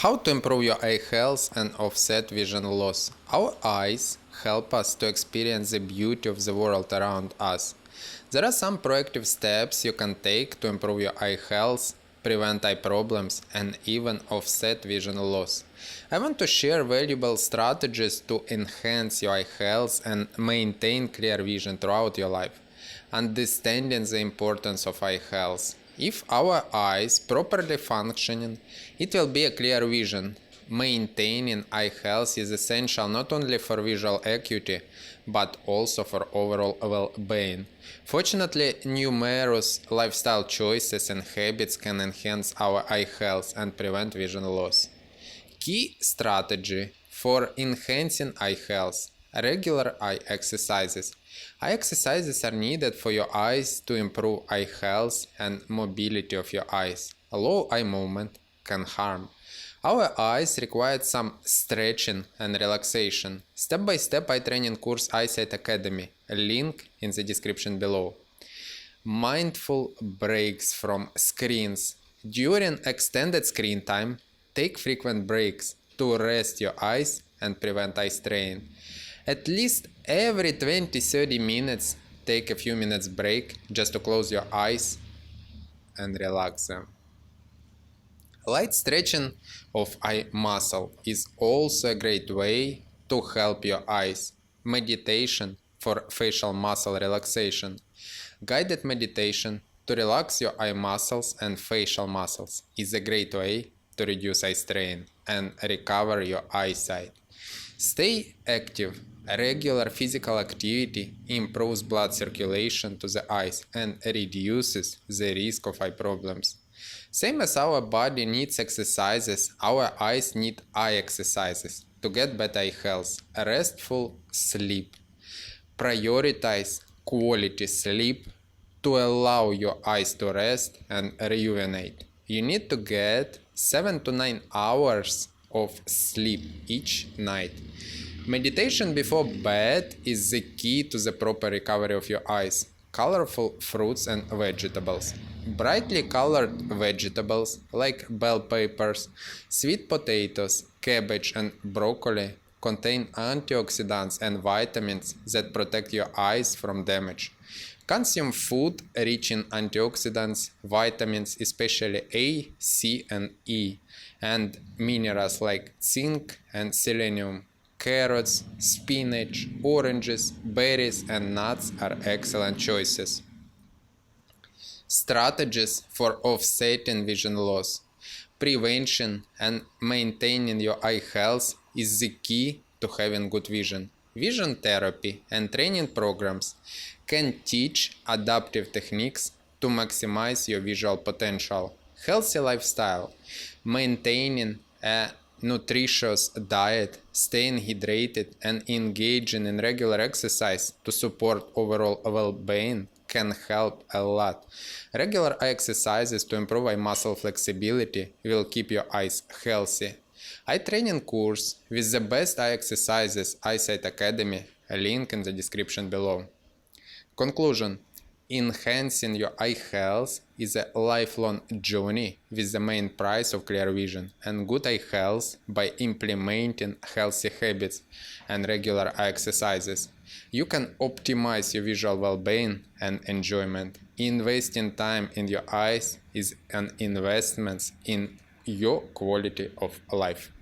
How to improve your eye health and offset vision loss? Our eyes help us to experience the beauty of the world around us. There are some proactive steps you can take to improve your eye health, prevent eye problems, and even offset vision loss. I want to share valuable strategies to enhance your eye health and maintain clear vision throughout your life. Understanding the importance of eye health. If our eyes properly functioning, it will be a clear vision. Maintaining eye health is essential not only for visual acuity, but also for overall well-being. Fortunately, numerous lifestyle choices and habits can enhance our eye health and prevent vision loss. Key strategy for enhancing eye health. Regular eye exercises. Eye exercises are needed for your eyes to improve eye health and mobility of your eyes. A low eye movement can harm. Our eyes require some stretching and relaxation. Step-by-step eye training course Eyesight Academy, a link in the description below. Mindful breaks from screens. During extended screen time, take frequent breaks to rest your eyes and prevent eye strain. At least every 20-30 minutes, take a few minutes break just to close your eyes and relax them. Light stretching of eye muscle is also a great way to help your eyes. Meditation for facial muscle relaxation. Guided meditation to relax your eye muscles and facial muscles is a great way to reduce eye strain and recover your eyesight. Stay active. Regular physical activity improves blood circulation to the eyes and reduces the risk of eye problems. Same as our body needs exercises, our eyes need eye exercises to get better eye health. Restful sleep. Prioritize quality sleep to allow your eyes to rest and rejuvenate. You need to get 7 to 9 hours of sleep each night. Meditation before bed is the key to the proper recovery of your eyes. Colorful fruits and vegetables. Brightly colored vegetables like bell peppers, sweet potatoes, cabbage and broccoli contain antioxidants and vitamins that protect your eyes from damage. Consume food rich in antioxidants, vitamins, especially A, C and E, and minerals like zinc and selenium. Carrots, spinach, oranges, berries and nuts are excellent choices. Strategies for offsetting vision loss. Prevention and maintaining your eye health is the key to having good vision. Vision therapy and training programs can teach adaptive techniques to maximize your visual potential. Healthy lifestyle. Maintaining a nutritious diet, staying hydrated, and engaging in regular exercise to support overall well-being can help a lot. Regular eye exercises to improve eye muscle flexibility will keep your eyes healthy. Eye training course with the best eye exercises, Eyesight Academy, a link in the description below. Conclusion. Enhancing your eye health is a lifelong journey with the main prize of clear vision and good eye health by implementing healthy habits and regular eye exercises. You can optimize your visual well-being and enjoyment. Investing time in your eyes is an investment in your quality of life.